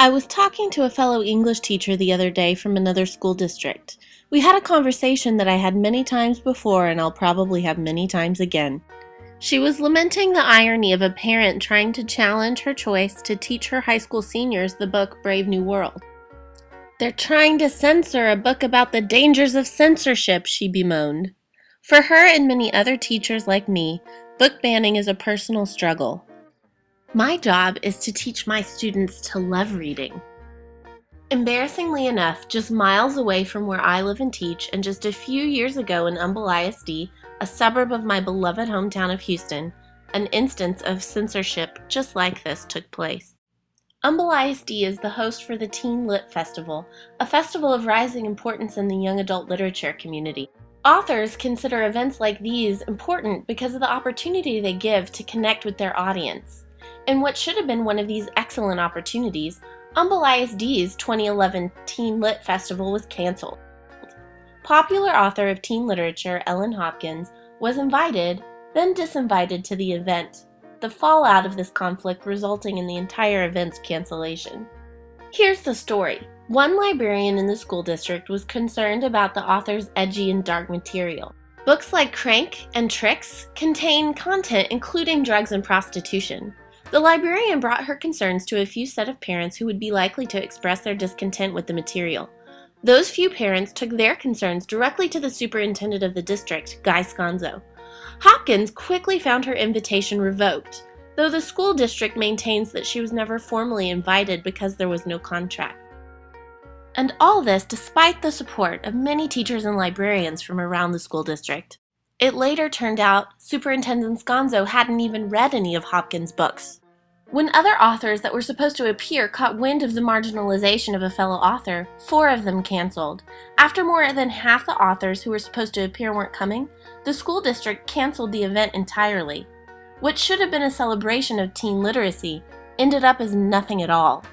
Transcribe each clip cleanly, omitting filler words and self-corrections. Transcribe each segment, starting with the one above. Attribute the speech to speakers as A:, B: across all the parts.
A: I was talking to a fellow English teacher the other day from another school district. We had a conversation that I had many times before and I'll probably have many times again. She was lamenting the irony of a parent trying to challenge her choice to teach her high school seniors the book Brave New World. "They're trying to censor a book about the dangers of censorship," she bemoaned. For her and many other teachers like me, book banning is a personal struggle. My job is to teach my students to love reading. Embarrassingly enough, just miles away from where I live and teach, and just a few years ago in Humble ISD, a suburb of my beloved hometown of Houston, an instance of censorship just like this took place. Humble ISD is the host for the Teen Lit Festival, a festival of rising importance in the young adult literature community. Authors consider events like these important because of the opportunity they give to connect with their audience. And what should have been one of these excellent opportunities, Humble ISD's 2011 Teen Lit Festival was canceled. Popular author of teen literature Ellen Hopkins was invited, then disinvited to the event, the fallout of this conflict resulting in the entire event's cancellation. Here's the story. One librarian in the school district was concerned about the author's edgy and dark material. Books like Crank and Tricks contain content including drugs and prostitution. The librarian brought her concerns to a few set of parents who would be likely to express their discontent with the material. Those few parents took their concerns directly to the superintendent of the district, Guy Sconzo. Hopkins quickly found her invitation revoked, though the school district maintains that she was never formally invited because there was no contract. And all this despite the support of many teachers and librarians from around the school district. It later turned out Superintendent Sconzo hadn't even read any of Hopkins' books. When other authors that were supposed to appear caught wind of the marginalization of a fellow author, 4 of them canceled. After more than half the authors who were supposed to appear weren't coming, the school district canceled the event entirely. What should have been a celebration of teen literacy ended up as nothing at all.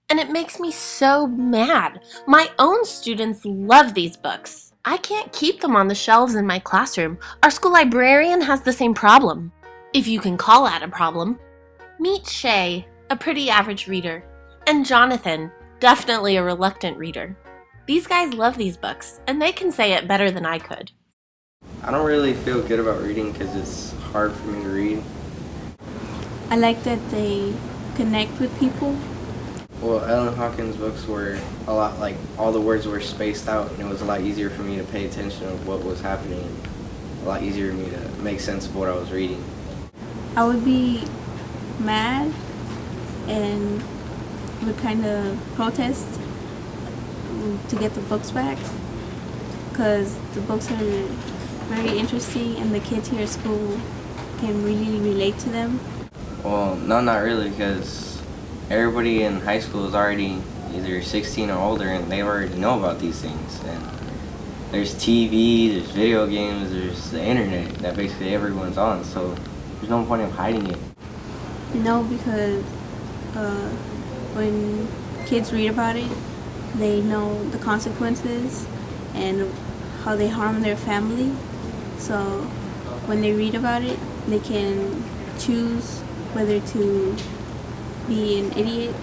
A: And it makes me so mad. My own students love these books. I can't keep them on the shelves in my classroom. Our school librarian has the same problem, if you can call that a problem. Meet Shay, a pretty average reader, and Jonathan, definitely a reluctant reader. These guys love these books, and they can say it better than I could.
B: I don't really feel good about reading because it's hard for me to read.
C: I like that they connect with people.
B: Well, Ellen Hopkins' books were a lot like all the words were spaced out, and it was a lot easier for me to pay attention to what was happening, a lot easier for me to make sense of what I was reading.
C: I would be mad and would kind of protest to get the books back because the books are very interesting and the kids here at school can really relate to them.
B: Well, no, not really, because everybody in high school is already either 16 or older and they already know about these things. And there's TV, there's video games, there's the internet that basically everyone's on, so there's no point of hiding it.
C: No, because when kids read about it, they know the consequences and how they harm their family. So when they read about it, they can choose whether to be an idiot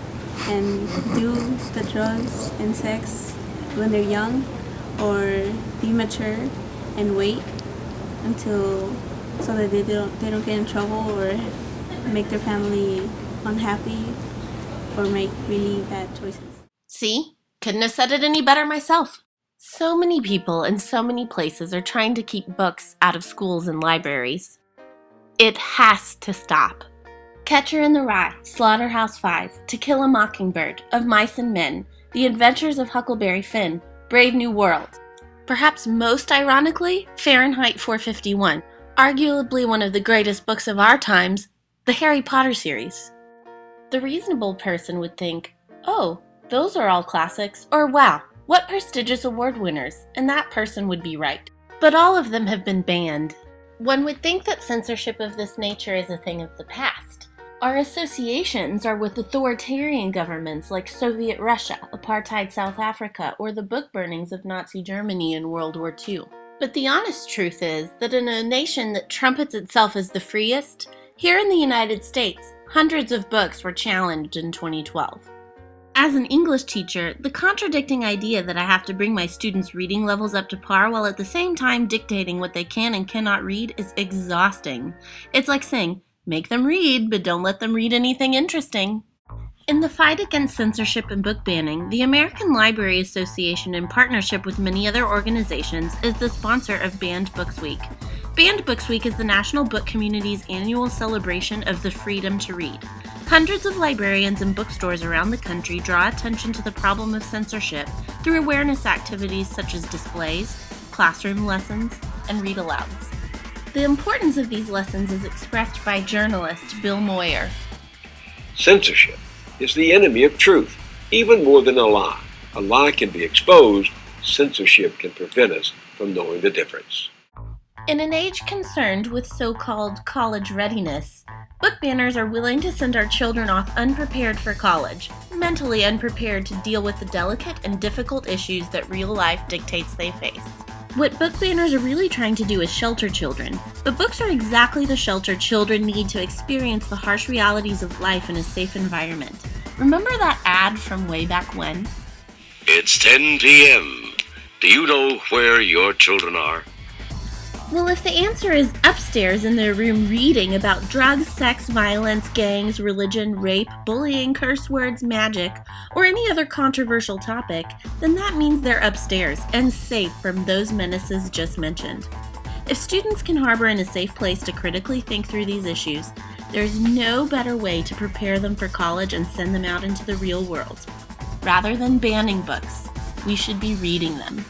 C: and do the drugs and sex when they're young, or be mature and wait until so that they don't get in trouble or make their family unhappy or make really bad choices.
A: See? Couldn't have said it any better myself. So many people in so many places are trying to keep books out of schools and libraries. It has to stop. Catcher in the Rye, Slaughterhouse-Five, To Kill a Mockingbird, Of Mice and Men, The Adventures of Huckleberry Finn, Brave New World. Perhaps most ironically, Fahrenheit 451, arguably one of the greatest books of our times, the Harry Potter series. The reasonable person would think, oh, those are all classics, or wow, what prestigious award winners, and that person would be right. But all of them have been banned. One would think that censorship of this nature is a thing of the past. Our associations are with authoritarian governments like Soviet Russia, apartheid South Africa, or the book burnings of Nazi Germany in World War II. But the honest truth is that in a nation that trumpets itself as the freest, here in the United States, Hundreds of books were challenged in 2012. As an English teacher, the contradicting idea that I have to bring my students' reading levels up to par while at the same time dictating what they can and cannot read is exhausting. It's like saying, make them read, but don't let them read anything interesting. In the fight against censorship and book banning, the American Library Association, in partnership with many other organizations, is the sponsor of Banned Books Week. Banned Books Week is the national book community's annual celebration of the freedom to read. Hundreds of librarians and bookstores around the country draw attention to the problem of censorship through awareness activities such as displays, classroom lessons, and read-alouds. The importance of these lessons is expressed by journalist Bill Moyer.
D: Censorship is the enemy of truth, even more than a lie. A lie can be exposed, censorship can prevent us from knowing the difference.
A: In an age concerned with so-called college readiness, book banners are willing to send our children off unprepared for college, mentally unprepared to deal with the delicate and difficult issues that real life dictates they face. What book banners are really trying to do is shelter children, but books are exactly the shelter children need to experience the harsh realities of life in a safe environment. Remember that ad from way back when?
D: It's 10 p.m. Do you know where your children are?
A: Well, if the answer is upstairs in their room reading about drugs, sex, violence, gangs, religion, rape, bullying, curse words, magic, or any other controversial topic, then that means they're upstairs and safe from those menaces just mentioned. If students can harbor in a safe place to critically think through these issues, there's no better way to prepare them for college and send them out into the real world. Rather than banning books, we should be reading them.